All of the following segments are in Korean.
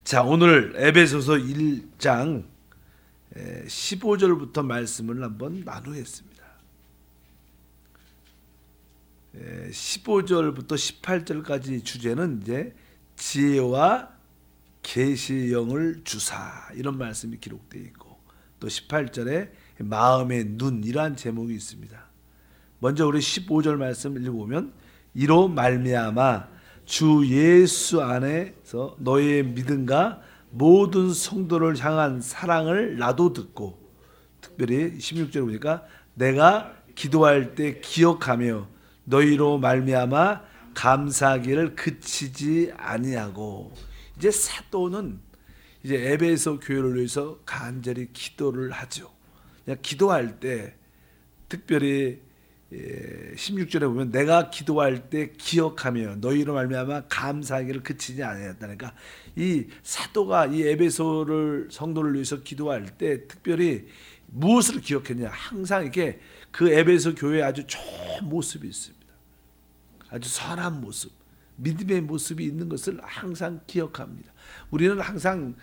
자, 오늘 에베소서 1장 15절부터 말씀을 한번 나누겠습니다. 15절부터 18절까지 주제는 이제 지혜와 계시의 영을 주사, 이런 말씀이 기록되어 있고, 또 18절에 마음의 눈, 이러한 제목이 있습니다. 먼저 우리 15절 말씀을 읽어보면, 이로 말미암아 주 예수 안에서 너의 믿음과 모든 성도를 향한 사랑을 나도 듣고, 특별히 16절에 보니까 내가 기도할 때 기억하며 너희로 말미암아 감사하기를 그치지 아니하고. 이제 사도는 이제 에베소 교회를 위해서 간절히 기도를 하죠. 그냥 기도할 때 특별히 16절에 보면 내가 기도할 때 기억하며 너희로 말미암아 감사하기를 그치지 아니하였다니까, 이 사도가 이 에베소를 성도를 위해서 기도할 때 특별히 무엇을 기억했냐, 항상 이렇게 그 에베소 교회에 아주 좋은 모습이 있습니다. 아주 선한 모습, 믿음의 모습이 있는 것을 항상 기억합니다. 우리는 항상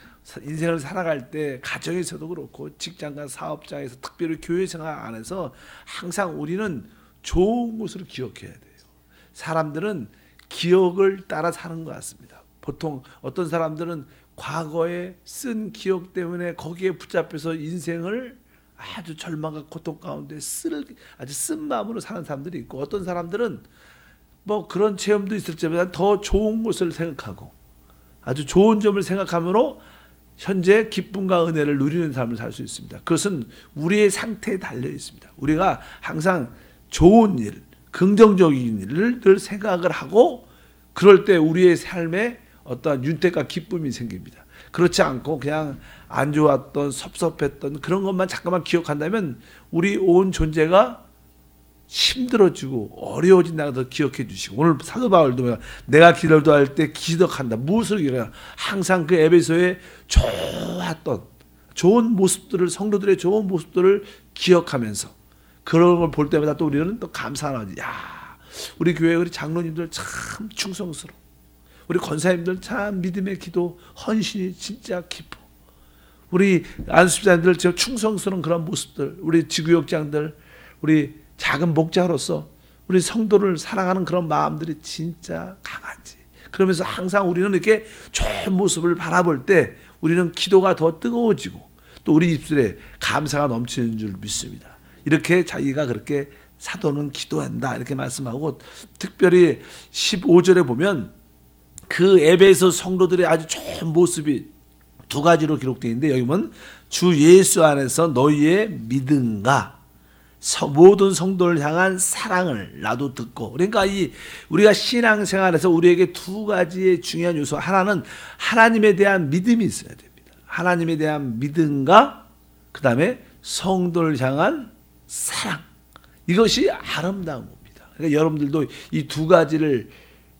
인생을 살아갈 때 가정에서도 그렇고 직장과 사업장에서, 특별히 교회 생활 안에서 항상 우리는 좋은 것을 기억해야 돼요. 사람들은 기억을 따라 사는 것 같습니다. 보통 어떤 사람들은 과거에 쓴 기억 때문에 거기에 붙잡혀서 인생을 아주 절망과 고통 가운데 아주 쓴 마음으로 사는 사람들이 있고, 어떤 사람들은 뭐 그런 체험도 있을지만 더 좋은 것을 생각하고 아주 좋은 점을 생각함으로 현재 기쁨과 은혜를 누리는 삶을 살 수 있습니다. 그것은 우리의 상태에 달려 있습니다. 우리가 항상 좋은 일, 긍정적인 일을 늘 생각을 하고, 그럴 때 우리의 삶에 어떠한 윤택과 기쁨이 생깁니다. 그렇지 않고 그냥 안 좋았던, 섭섭했던 그런 것만 잠깐만 기억한다면 우리 온 존재가 힘들어지고 어려워진다는 것을 기억해 주시고, 오늘 사도 바울도 내가 기도할 때 기억한다. 무엇을 기억해요? 항상 그 에베소에 좋았던 좋은 모습들을, 성도들의 좋은 모습들을 기억하면서 그런 걸 볼 때마다 또 우리는 또 감사하지. 야, 우리 교회 우리 장로님들 참 충성스러워. 우리 권사님들 참 믿음의 기도, 헌신이 진짜 깊어. 우리 안수집사님들 저 충성스러운 그런 모습들, 우리 지구역장들, 우리 작은 목자로서 우리 성도를 사랑하는 그런 마음들이 진짜 강하지. 그러면서 항상 우리는 이렇게 좋은 모습을 바라볼 때 우리는 기도가 더 뜨거워지고 또 우리 입술에 감사가 넘치는 줄 믿습니다. 이렇게 자기가 그렇게 사도는 기도한다, 이렇게 말씀하고, 특별히 15절에 보면 그 에베소 성도들의 아주 좋은 모습이 두 가지로 기록되어 있는데, 여기 보면 주 예수 안에서 너희의 믿음과 모든 성도를 향한 사랑을 나도 듣고. 그러니까 우리가 신앙생활에서 우리에게 두 가지의 중요한 요소, 하나는 하나님에 대한 믿음이 있어야 됩니다. 하나님에 대한 믿음과 그 다음에 성도를 향한 사랑, 이것이 아름다운 겁니다. 그러니까 여러분들도 이 두 가지를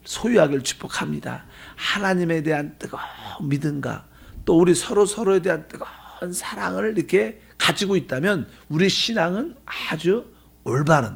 소유하기를 축복합니다. 하나님에 대한 뜨거운 믿음과 또 우리 서로에 대한 뜨거운 사랑을 이렇게 가지고 있다면 우리 신앙은 아주 올바른,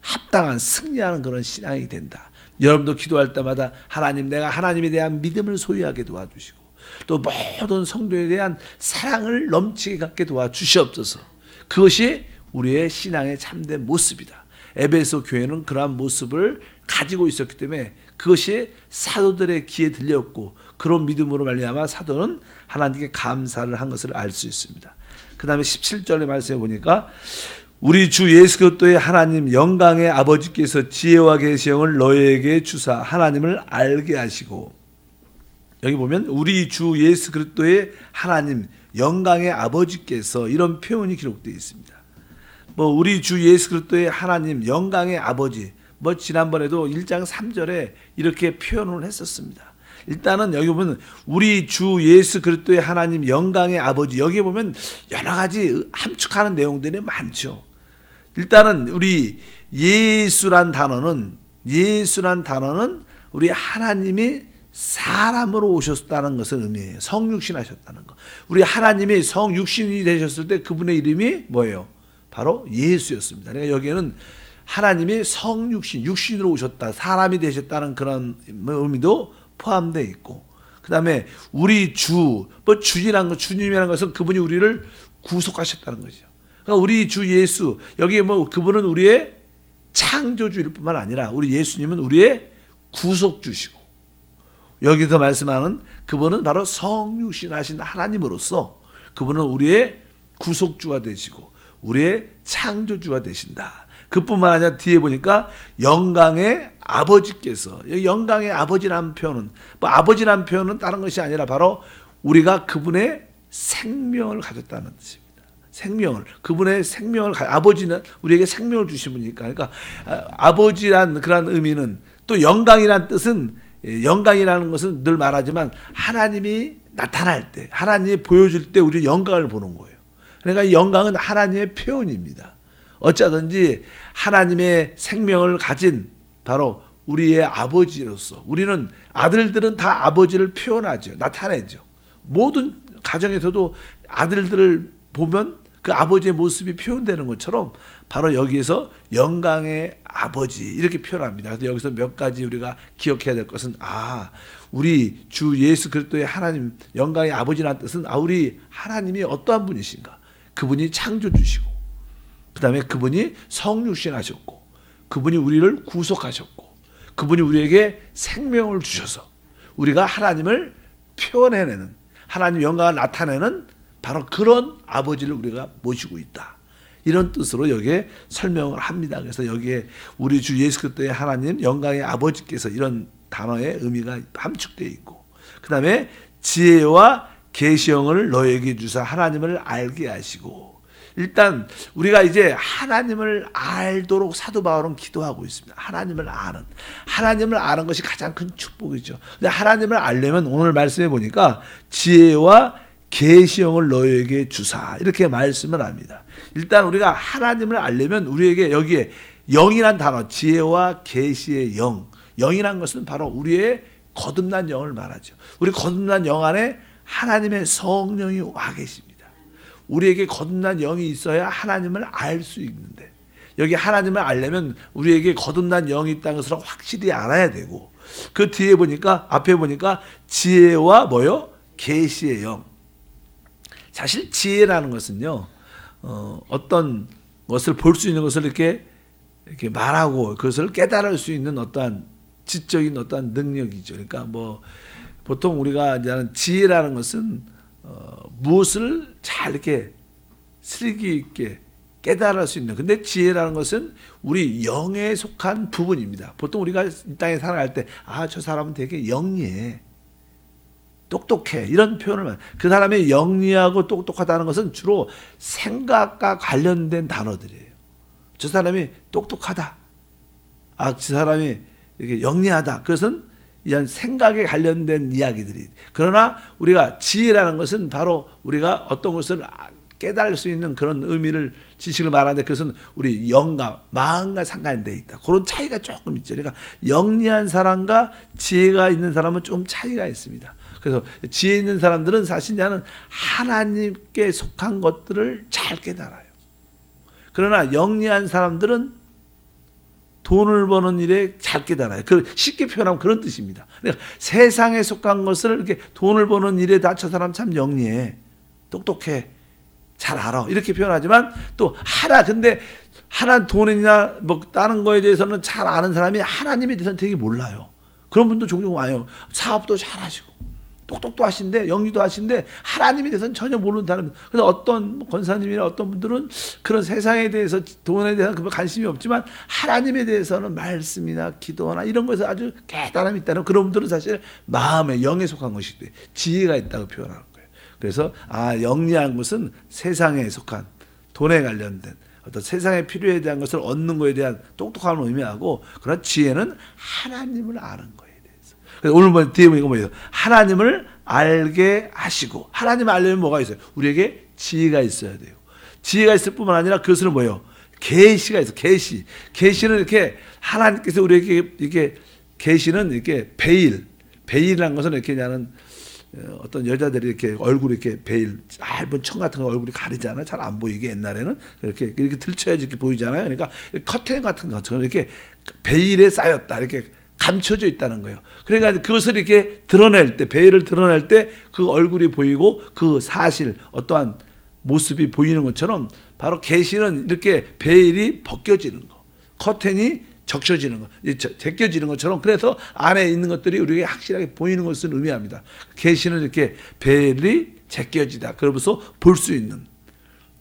합당한, 승리하는 그런 신앙이 된다. 여러분도 기도할 때마다 하나님, 내가 하나님에 대한 믿음을 소유하게 도와주시고 또 모든 성도에 대한 사랑을 넘치게 갖게 도와주시옵소서. 그것이 우리의 신앙의 참된 모습이다. 에베소 교회는 그러한 모습을 가지고 있었기 때문에 그것이 사도들의 귀에 들렸고, 그런 믿음으로 말미암아 사도는 하나님께 감사를 한 것을 알 수 있습니다. 그 다음에 17절의 말씀에 보니까 우리 주 예수 그리스도의 하나님 영광의 아버지께서 지혜와 계시형을 너희에게 주사 하나님을 알게 하시고, 여기 보면 우리 주 예수 그리스도의 하나님 영광의 아버지께서, 이런 표현이 기록되어 있습니다. 우리 주 예수 그리스도의 하나님 영광의 아버지, 지난번에도 1장 3절에 이렇게 표현을 했었습니다. 일단은 여기 보면 우리 주 예수 그리스도의 하나님 영광의 아버지, 여기 보면 여러 가지 함축하는 내용들이 많죠. 일단은 우리 예수란 단어는 우리 하나님이 사람으로 오셨다는 것을 의미해요. 성육신하셨다는 거. 우리 하나님이 성육신이 되셨을 때 그분의 이름이 뭐예요? 바로 예수였습니다. 그러니까 여기에는 하나님이 성육신, 육신으로 오셨다, 사람이 되셨다는 그런 의미도 포함되어 있고, 그다음에 우리 주, 뭐 주이라는 것, 주님이라는 것은 그분이 우리를 구속하셨다는 거죠. 그러니까 우리 주 예수, 여기에 뭐 그분은 우리의 창조주일 뿐만 아니라 우리 예수님은 우리의 구속주시고, 여기서 말씀하는 그분은 바로 성육신하신 하나님으로서 그분은 우리의 구속주가 되시고 우리의 창조주가 되신다. 그뿐만 아니라 뒤에 보니까 영광의 아버지께서, 여기 영광의 아버지라는 표현은 뭐 아버지라는 표현은 다른 것이 아니라 바로 우리가 그분의 생명을 가졌다는 뜻입니다. 생명을, 그분의 생명을, 아버지는 우리에게 생명을 주신 분이니까. 그러니까 아버지란 그런 의미는, 또 영광이란 뜻은, 영광이라는 것은 늘 말하지만 하나님이 나타날 때, 하나님이 보여줄 때 우리 영광을 보는 거예요. 그러니까 이 영광은 하나님의 표현입니다. 어쩌든지 하나님의 생명을 가진 바로 우리의 아버지로서, 우리는, 아들들은 다 아버지를 표현하죠. 나타내죠. 모든 가정에서도 아들들을 보면 그 아버지의 모습이 표현되는 것처럼 바로 여기에서 영광의 아버지 이렇게 표현합니다. 그래서 여기서 몇 가지 우리가 기억해야 될 것은, 우리 주 예수 그리스도의 하나님, 영광의 아버지라는 뜻은 우리 하나님이 어떠한 분이신가. 그분이 창조주시고, 그 다음에 그분이 성육신하셨고, 그분이 우리를 구속하셨고, 그분이 우리에게 생명을 주셔서 우리가 하나님을 표현해내는, 하나님 영광을 나타내는 바로 그런 아버지를 우리가 모시고 있다. 이런 뜻으로 여기에 설명을 합니다. 그래서 여기에 우리 주 예수 그리스도의 하나님 영광의 아버지께서 이런 단어의 의미가 함축되어 있고, 그 다음에 지혜와 계시형을 너에게 주사 하나님을 알게 하시고, 일단 우리가 이제 하나님을 알도록 사도 바울은 기도하고 있습니다. 하나님을 아는 것이 가장 큰 축복이죠. 근데 하나님을 알려면 오늘 말씀해 보니까 지혜와 계시형을 너에게 주사 이렇게 말씀을 합니다. 일단 우리가 하나님을 알려면 우리에게 여기에 영이란 단어, 지혜와 계시의 영, 영이란 것은 바로 우리의 거듭난 영을 말하죠. 우리 거듭난 영 안에 하나님의 성령이 와 계십니다. 우리에게 거듭난 영이 있어야 하나님을 알 수 있는데, 여기 하나님을 알려면 우리에게 거듭난 영이 있다는 것을 확실히 알아야 되고, 그 뒤에 보니까, 앞에 보니까 지혜와 뭐요? 계시의 영. 사실 지혜라는 것은요, 어떤 것을 볼 수 있는 것을 이렇게 말하고 그것을 깨달을 수 있는 어떠한 지적인 어떠한 능력이죠. 그러니까 뭐 보통 우리가 이제 하는 지혜라는 것은 무엇을 잘 이렇게 슬기 있게 깨달을 수 있는, 근데 지혜라는 것은 우리 영에 속한 부분입니다. 보통 우리가 이 땅에 살아갈 때, 저 사람은 되게 영리해, 똑똑해, 이런 표현을, 그 사람이 영리하고 똑똑하다는 것은 주로 생각과 관련된 단어들이에요. 저 사람이 똑똑하다, 저 사람이 이렇게 영리하다, 그것은 이런 생각에 관련된 이야기들이. 그러나 우리가 지혜라는 것은 바로 우리가 어떤 것을 깨달을 수 있는 그런 의미를, 지식을 말하는데, 그것은 우리 영과 마음과 상관되어 있다. 그런 차이가 조금 있죠. 그러니까 영리한 사람과 지혜가 있는 사람은 좀 차이가 있습니다. 그래서 지혜 있는 사람들은 사실 나는 하나님께 속한 것들을 잘 깨달아요. 그러나 영리한 사람들은 돈을 버는 일에 잘 깨달아요. 쉽게 표현하면 그런 뜻입니다. 그러니까 세상에 속한 것을 이렇게 돈을 버는 일에 저 사람 참 영리해, 똑똑해, 잘 알아, 이렇게 표현하지만 또 근데 돈이나 뭐 다른 거에 대해서는 잘 아는 사람이 하나님에 대해서는 되게 몰라요. 그런 분도 종종 와요. 사업도 잘 하시고 똑똑도 하신데, 영리도 하신데 하나님에 대해서는 전혀 모르는 사람. 그래서 어떤 권사님이나 어떤 분들은 그런 세상에 대해서, 돈에 대해서 관심이 없지만 하나님에 대해서는 말씀이나 기도나 이런 것에 아주 깨달음이 있다는 그런 분들은 사실 마음의 영에 속한 것이기 때문에 지혜가 있다고 표현하는 거예요. 그래서 영리한 것은 세상에 속한, 돈에 관련된 어떤 세상의 필요에 대한 것을 얻는 것에 대한 똑똑함을 의미하고, 그러나 지혜는 하나님을 아는 거예요. 그래서 오늘 뒤에 보니까 뭐예요? 하나님을 알게 하시고, 하나님을 알려면 뭐가 있어요? 우리에게 지혜가 있어야 돼요. 지혜가 있을 뿐만 아니라 그것은 뭐예요? 계시가 있어요. 계시는 이렇게 하나님께서 우리에게 이렇게, 계시는 이렇게 베일이라는 것은 이렇게 나는 어떤 여자들이 이렇게 얼굴 이렇게 베일, 짧은 청 같은 거 얼굴이 가리잖아요. 잘 안 보이게 옛날에는 이렇게 들쳐야지 이렇게 보이잖아요. 그러니까 커튼 같은 것처럼 이렇게 베일에 쌓였다, 이렇게 감춰져 있다는 거예요. 그러니까 그것을 이렇게 드러낼 때, 베일을 드러낼 때 그 얼굴이 보이고 그 사실 어떠한 모습이 보이는 것처럼 바로 계시는 이렇게 베일이 벗겨지는 거, 커튼이 적셔지는 거, 제껴지는 것처럼, 그래서 안에 있는 것들이 우리에게 확실하게 보이는 것을 의미합니다. 계시는 이렇게 베일이 제껴지다. 그러면서 볼 수 있는.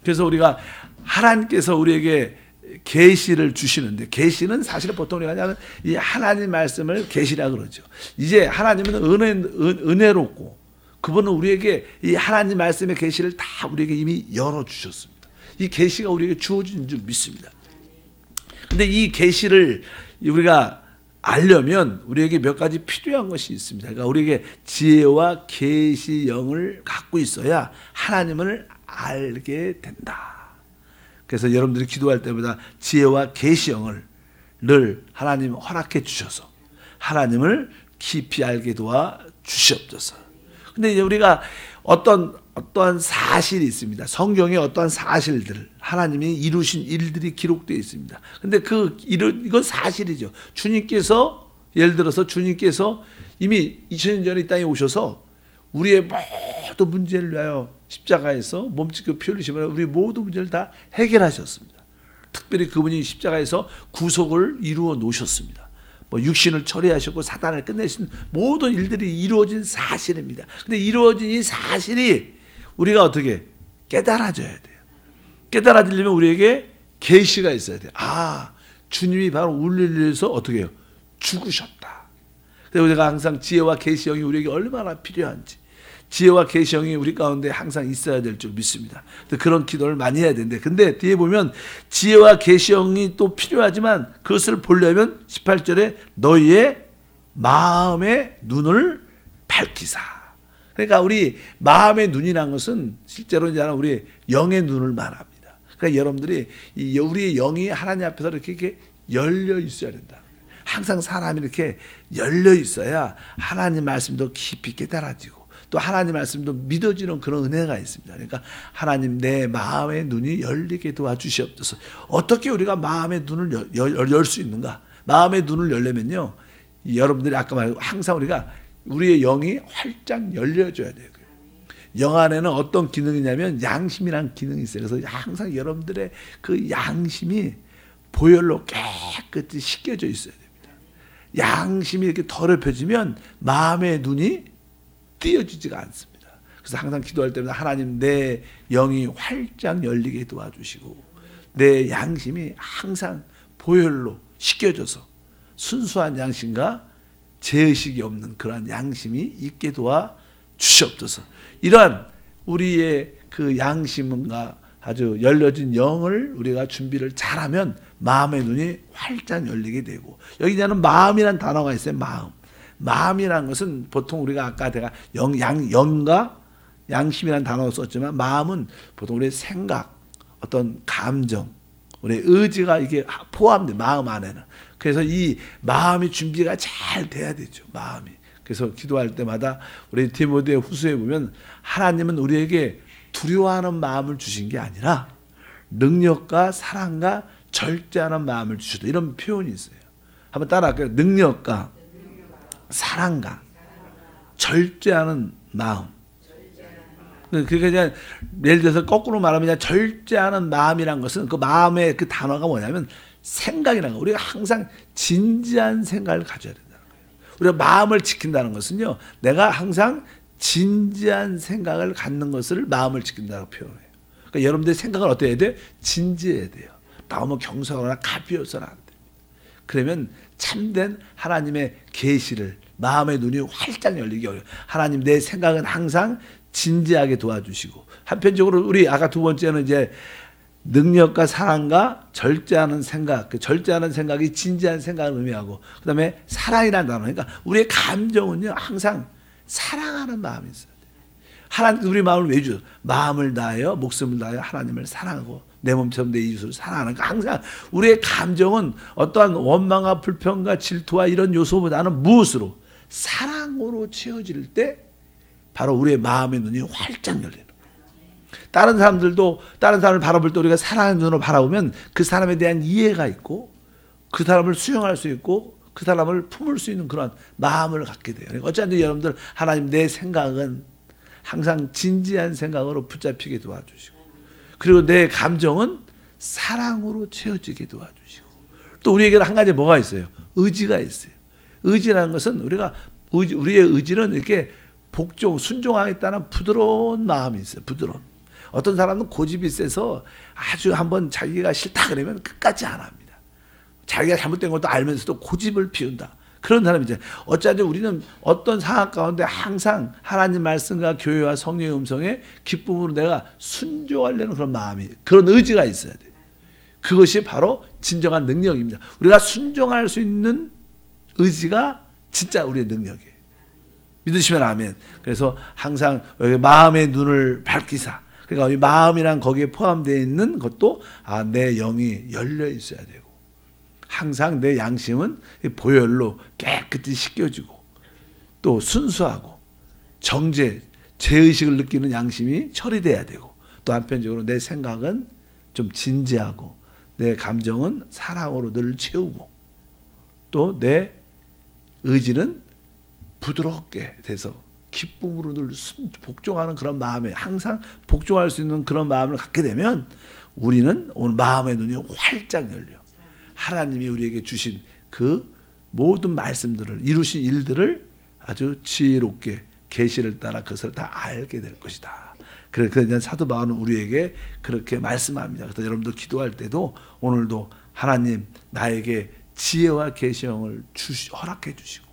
그래서 우리가 하나님께서 우리에게 계시를 주시는데, 계시는 사실 보통 우리가 하는 이 하나님 말씀을 계시라 그러죠. 이제 하나님은 은혜롭고 그분은 우리에게 이 하나님 말씀의 계시를 다 우리에게 이미 열어 주셨습니다. 이 계시가 우리에게 주어진 줄 믿습니다. 근데 이 계시를 우리가 알려면 우리에게 몇 가지 필요한 것이 있습니다. 그러니까 우리에게 지혜와 계시 영을 갖고 있어야 하나님을 알게 된다. 그래서 여러분들이 기도할 때마다 지혜와 계시 영을 늘 하나님 허락해 주셔서 하나님을 깊이 알게 도와 주시옵소서. 근데 이제 우리가 어떠한 사실이 있습니다. 성경에 어떠한 사실들, 하나님이 이루신 일들이 기록되어 있습니다. 근데 이건 사실이죠. 주님께서, 예를 들어서 주님께서 이미 2000년 전에 이 땅에 오셔서 우리의 모든 문제를 위하여 십자가에서 몸짓고 피 흘리시면 우리 모든 문제를 다 해결하셨습니다. 특별히 그분이 십자가에서 구속을 이루어 놓으셨습니다. 뭐 육신을 처리하셨고 사단을 끝내신 모든 일들이 이루어진 사실입니다. 근데 이루어진 이 사실이 우리가 어떻게 깨달아져야 돼요. 깨달아지려면 우리에게 계시가 있어야 돼요. 아, 주님이 바로 우리를 위해서 어떻게 해요? 죽으셨다. 그래서 우리가 항상 지혜와 계시 영이 우리에게 얼마나 필요한지, 지혜와 계시 영이 우리 가운데 항상 있어야 될 줄 믿습니다. 그런 기도를 많이 해야 되는데, 근데 뒤에 보면 지혜와 계시 영이 또 필요하지만 그것을 보려면 18절에 너희의 마음의 눈을 밝히사. 그러니까 우리 마음의 눈이라는 것은 실제로 이제 우리 영의 눈을 말합니다. 그러니까 여러분들이 우리의 영이 하나님 앞에서 이렇게 열려 있어야 된다. 항상 사람이 이렇게 열려 있어야 하나님 말씀도 깊이 깨달아지고 또 하나님 말씀도 믿어지는 그런 은혜가 있습니다. 그러니까 하나님 내 마음의 눈이 열리게 도와주시옵소서. 어떻게 우리가 마음의 눈을 열 수 있는가? 마음의 눈을 열려면요, 여러분들이 아까 말했고 항상 우리의 영이 활짝 열려줘야 돼요. 영 안에는 어떤 기능이냐면 양심이라는 기능이 있어요. 그래서 항상 여러분들의 그 양심이 보혈로 깨끗이 씻겨져 있어야 됩니다. 양심이 이렇게 더럽혀지면 마음의 눈이 띄어지지가 않습니다. 그래서 항상 기도할 때마다 하나님 내 영이 활짝 열리게 도와주시고 내 양심이 항상 보혈로 씻겨져서 순수한 양심과 죄의식이 없는 그러한 양심이 있게 도와주시옵소서. 이러한 우리의 그 양심과 아주 열려진 영을 우리가 준비를 잘하면 마음의 눈이 활짝 열리게 되고, 여기는 마음이란 단어가 있어요. 마음이라는 것은 보통 우리가 아까 내가 영과 양심이라는 단어를 썼지만 마음은 보통 우리의 생각, 어떤 감정, 우리의 의지가 이게 포함돼 마음 안에는. 그래서 이 마음이 준비가 잘 돼야 되죠. 마음이. 그래서 기도할 때마다 우리 디모데 후서에 보면 하나님은 우리에게 두려워하는 마음을 주신 게 아니라 능력과 사랑과 절제하는 마음을 주셨다. 이런 표현이 있어요. 한번 따라할까요? 능력과 사랑과 절제하는 마음. 그러니까 그냥 예를 들어서 거꾸로 말하면 그냥 절제하는 마음이란 것은 그 마음의 그 단어가 뭐냐면 생각이라는 거. 우리가 항상 진지한 생각을 가져야 된다는 거예요. 우리가 마음을 지킨다는 것은요, 내가 항상 진지한 생각을 갖는 것을 마음을 지킨다고 표현해요. 그러니까 여러분들의 생각은 어떻게 해야 돼요? 진지해야 돼요. 너무 경솔하거나 가벼워서는 안 됩니다. 그러면 참된 하나님의 계시를 마음의 눈이 활짝 열리게 어려워요. 하나님 내 생각은 항상 진지하게 도와주시고, 한편적으로 우리 아까 두 번째는 이제 능력과 사랑과 절제하는 생각, 그 절제하는 생각이 진지한 생각을 의미하고, 그 다음에 사랑이라는 단어. 그러니까 우리의 감정은요, 항상 사랑하는 마음이 있어야 돼요. 하나님, 우리 마음을 왜 주죠? 마음을 다하여, 목숨을 다하여 하나님을 사랑하고, 내 몸처럼 내 이웃을 사랑하는 거. 항상 우리의 감정은 어떠한 원망과 불평과 질투와 이런 요소보다는 무엇으로? 사랑으로 채워질 때, 바로 우리의 마음의 눈이 활짝 열리는 거예요. 다른 사람을 바라볼 때 우리가 사랑의 눈으로 바라보면 그 사람에 대한 이해가 있고, 그 사람을 수용할 수 있고, 그 사람을 품을 수 있는 그런 마음을 갖게 돼요. 그러니까 어쨌든 여러분들 하나님 내 생각은 항상 진지한 생각으로 붙잡히게 도와주시고 그리고 내 감정은 사랑으로 채워지게 도와주시고 또 우리에게는 한 가지 뭐가 있어요? 의지가 있어요. 의지라는 것은 우리의 의지는 이렇게 순종하겠다는 부드러운 마음이 있어요. 부드러운. 어떤 사람은 고집이 세서 아주 한번 자기가 싫다 그러면 끝까지 안 합니다. 자기가 잘못된 것도 알면서도 고집을 피운다. 그런 사람이죠. 어쩌면 우리는 어떤 상황 가운데 항상 하나님 말씀과 교회와 성령의 음성에 기쁨으로 내가 순종하려는 그런 마음이, 그런 의지가 있어야 돼요. 그것이 바로 진정한 능력입니다. 우리가 순종할 수 있는 의지가 진짜 우리의 능력이에요. 믿으시면 아멘. 그래서 항상 여기 마음의 눈을 밝히사. 그러니까 이 마음이란 거기에 포함되어 있는 것도 내 영이 열려 있어야 되고 항상 내 양심은 보혈로 깨끗이 씻겨지고 또 순수하고 죄의식을 느끼는 양심이 처리돼야 되고 또 한편적으로 내 생각은 좀 진지하고 내 감정은 사랑으로 늘 채우고 또 내 의지는 부드럽게 돼서 기쁨으로 늘 복종하는 그런 마음에 항상 복종할 수 있는 그런 마음을 갖게 되면 우리는 오늘 마음의 눈이 활짝 열려 하나님이 우리에게 주신 그 모든 말씀들을 이루신 일들을 아주 지혜롭게 계시를 따라 그것을 다 알게 될 것이다. 그래서 사도 바울은 우리에게 그렇게 말씀합니다. 그래서 여러분들 기도할 때도 오늘도 하나님 나에게 지혜와 계시형을 허락해 주시고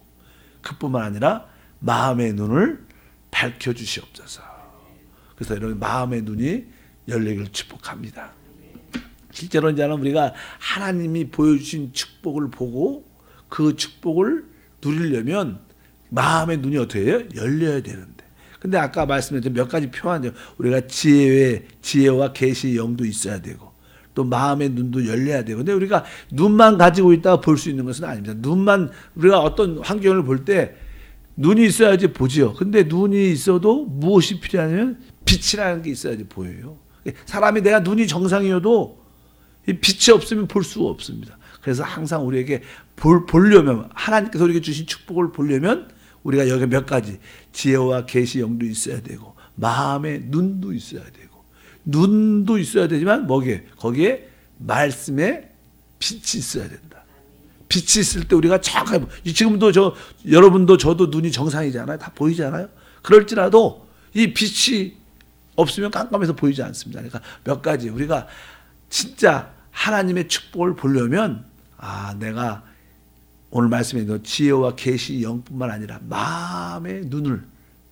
그뿐만 아니라 마음의 눈을 밝혀주시옵소서. 그래서 이런 마음의 눈이 열리기를 축복합니다. 실제로 이제는 우리가 하나님이 보여주신 축복을 보고 그 축복을 누리려면 마음의 눈이 어떻게 해요? 열려야 되는데. 근데 아까 말씀드린 몇 가지 표현이요. 우리가 지혜와 계시의 영도 있어야 되고 또 마음의 눈도 열려야 되고. 근데 우리가 눈만 가지고 있다가 볼 수 있는 것은 아닙니다. 우리가 어떤 환경을 볼 때 눈이 있어야지 보지요. 근데 눈이 있어도 무엇이 필요하냐면 빛이라는 게 있어야지 보여요. 사람이 내가 눈이 정상이어도 이 빛이 없으면 볼 수가 없습니다. 그래서 항상 우리에게 보려면 하나님께서 우리에게 주신 축복을 보려면 우리가 여기 몇 가지 지혜와 계시 영도 있어야 되고 마음의 눈도 있어야 되고 눈도 있어야 되지만 거기에 말씀에 빛이 있어야 된다. 빛이 있을 때 우리가 정확하게 지금도 여러분도 저도 눈이 정상이잖아요. 다 보이잖아요. 그럴지라도 이 빛이 없으면 깜깜해서 보이지 않습니다. 그러니까 몇 가지 우리가 진짜 하나님의 축복을 보려면 내가 오늘 말씀에 지혜와 계시 영뿐만 아니라 마음의 눈을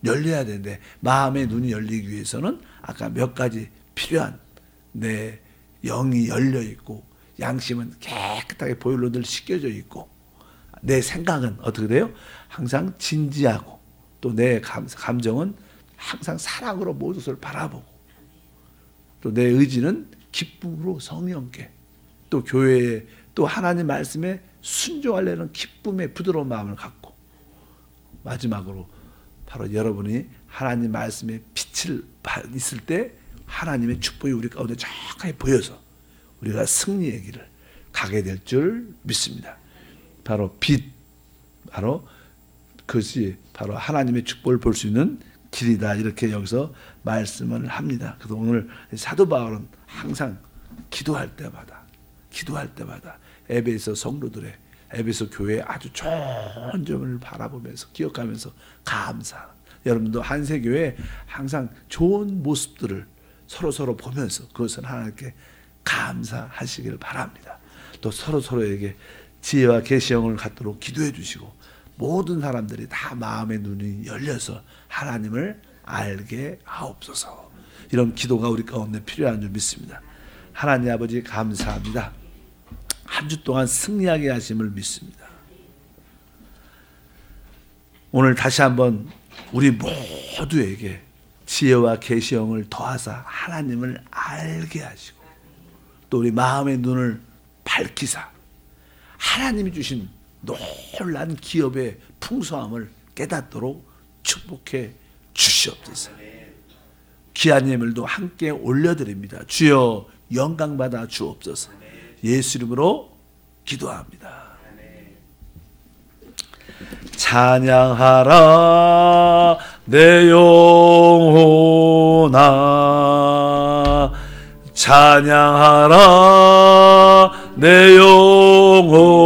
열려야 되는데 마음의 눈이 열리기 위해서는 아까 몇 가지 필요한 내 영이 열려 있고 양심은 깨끗하게 보혈로 늘 씻겨져 있고 내 생각은 어떻게 돼요? 항상 진지하고 또 내 감정은 항상 사랑으로 모든 것을 바라보고 또 내 의지는 기쁨으로 성령께 또 교회에 또 하나님 말씀에 순종하려는 기쁨의 부드러운 마음을 갖고 마지막으로 바로 여러분이 하나님 말씀에 빛을 있을 때 하나님의 축복이 우리 가운데 정확하게 보여서 우리가 승리의 길을 가게 될 줄 믿습니다. 바로 빛, 바로 그것이 바로 하나님의 축복을 볼 수 있는 길이다. 이렇게 여기서 말씀을 합니다. 그래서 오늘 사도 바울은 항상 기도할 때마다 에베소 성도들의 에베소 교회의 아주 좋은 점을 바라보면서 기억하면서 감사. 여러분도 한세교회 항상 좋은 모습들을 서로 보면서 그것을 하나님께 감사하시기를 바랍니다. 또 서로에게 지혜와 계시형을 갖도록 기도해 주시고 모든 사람들이 다 마음의 눈이 열려서 하나님을 알게 하옵소서. 이런 기도가 우리 가운데 필요한 줄 믿습니다. 하나님 아버지 감사합니다. 한 주 동안 승리하게 하심을 믿습니다. 오늘 다시 한번 우리 모두에게 지혜와 계시형을 더하사 하나님을 알게 하시고 또 우리 마음의 눈을 밝히사 하나님이 주신 놀란 기업의 풍성함을 깨닫도록 축복해 주시옵소서. 귀한 예물도 함께 올려드립니다. 주여 영광받아 주옵소서. 예수 이름으로 기도합니다. 찬양하라 내 영혼아 찬양하라 내 영혼아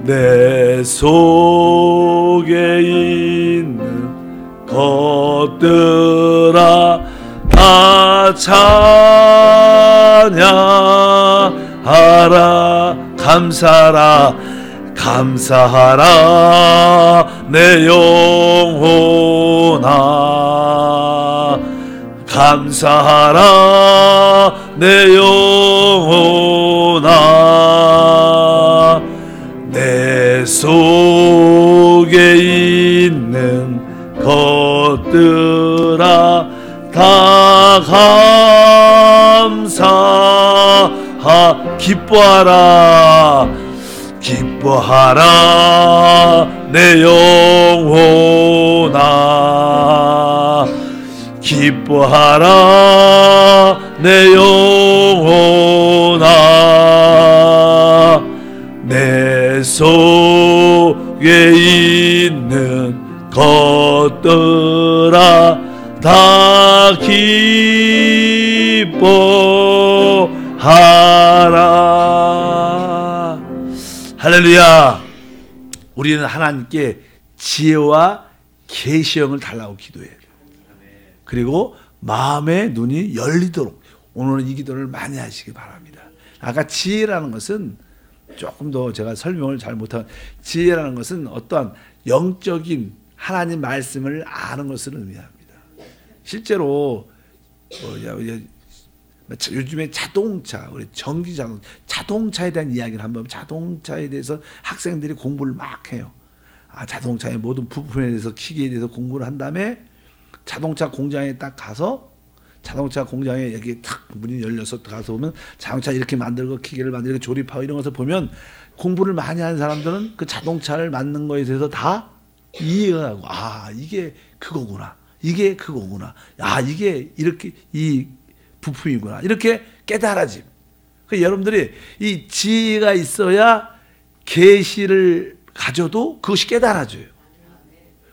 내 속에 있는 것들아 다 찬양하라 감사하라 내 영혼아 감사하라 내 영혼아 내 속에 있는 것들아 다 기뻐하라 내 영혼아 기뻐하라 내 영혼아 내 속에 있는 것들아 다 기뻐하라. 할렐루야. 우리는 하나님께 지혜와 계시형을 달라고 기도해야 돼요. 그리고 마음의 눈이 열리도록 오늘은 이 기도를 많이 하시기 바랍니다. 아까 지혜라는 것은 조금 더 제가 설명을 잘 못한, 지혜라는 것은 어떠한 영적인 하나님 말씀을 아는 것을 의미합니다. 실제로 요즘에 자동차, 우리 전기 자동차에 대한 이야기를 한번, 자동차에 대해서 학생들이 공부를 막 해요. 자동차의 모든 부품에 대해서, 기계에 대해서 공부를 한 다음에 자동차 공장에 딱 가서, 자동차 공장에 여기 탁 문이 열려서 가서 보면 자동차 이렇게 만들고 기계를 만들고 조립하고 이런 것을 보면 공부를 많이 하는 사람들은 그 자동차를 만든 거에 대해서 다 이해가 하고, 이게 그거구나, 이게 그거구나, 이게 이렇게 이 부품이구나, 이렇게 깨달아짐. 그러니까 여러분들이 이 지혜가 있어야 계시를 가져도 그것이 깨달아져요.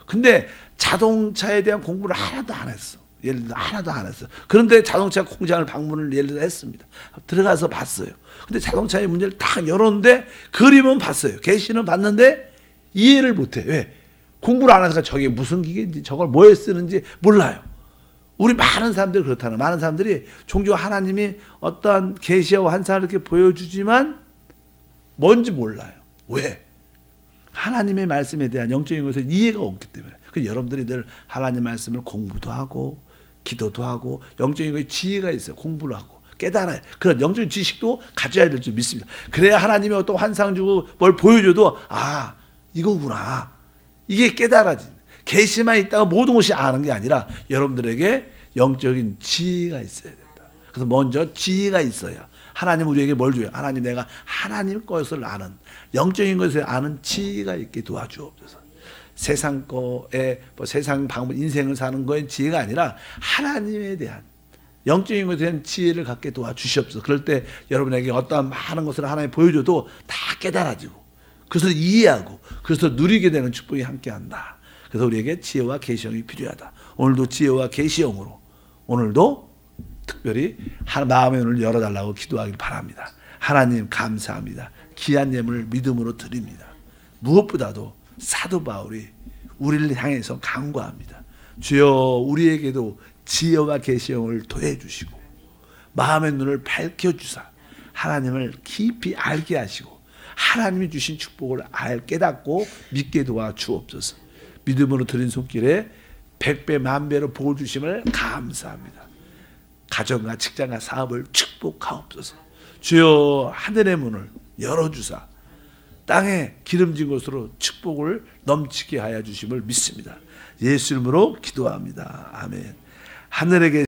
근데 자동차에 대한 공부를 하나도 안 했어. 예를 들어 하나도 안 했어. 그런데 자동차 공장을 방문을 예를 들어 했습니다. 들어가서 봤어요. 근데 자동차의 문제를 딱 열었는데 그림은 봤어요. 계시는 봤는데 이해를 못해. 왜? 공부를 안 하니까 저게 무슨 기계인지 저걸 뭐에 쓰는지 몰라요. 우리 많은 사람들이 그렇다는, 많은 사람들이 종종 하나님이 어떠한 계시와 환상을 이렇게 보여주지만 뭔지 몰라요. 왜? 하나님의 말씀에 대한 영적인 것에 이해가 없기 때문에. 그래서 여러분들이 늘 하나님 말씀을 공부도 하고 기도도 하고 영적인 것에 지혜가 있어요. 공부를 하고 깨달아요. 그런 영적인 지식도 가져야 될 줄 믿습니다. 그래야 하나님이 어떤 환상 주고 뭘 보여줘도 이거구나, 이게 깨달아진. 계시만 있다가 모든 것이 아는 게 아니라 여러분들에게 영적인 지혜가 있어야 된다. 그래서 먼저 지혜가 있어야 하나님 우리에게 뭘 줘요? 하나님, 내가 하나님 것을 아는, 영적인 것을 아는 지혜가 있게 도와주옵소서. 세상 거에 세상 방법, 인생을 사는 거에 지혜가 아니라 하나님에 대한 영적인 것에 대한 지혜를 갖게 도와주시옵소서. 그럴 때 여러분에게 어떠한 많은 것을 하나님 보여줘도 다 깨달아지고 그것을 이해하고 그래서 누리게 되는 축복이 함께한다. 그래서 우리에게 지혜와 계시형이 필요하다. 오늘도 지혜와 계시형으로 오늘도 특별히 마음의 눈을 열어달라고 기도하길 바랍니다. 하나님 감사합니다. 귀한 예물을 믿음으로 드립니다. 무엇보다도 사도 바울이 우리를 향해서 간구합니다. 주여, 우리에게도 지혜와 계시형을 더해 주시고 마음의 눈을 밝혀주사 하나님을 깊이 알게 하시고 하나님이 주신 축복을 깨닫고 믿게 도와주옵소서. 믿음으로 드린 손길에 100배 만배로 복을 주심을 감사합니다. 가정과 직장과 사업을 축복하옵소서. 주여, 하늘의 문을 열어주사 땅에 기름진 곳으로 축복을 넘치게 하여 주심을 믿습니다. 예수 이름으로 기도합니다. 아멘. 하늘에 계신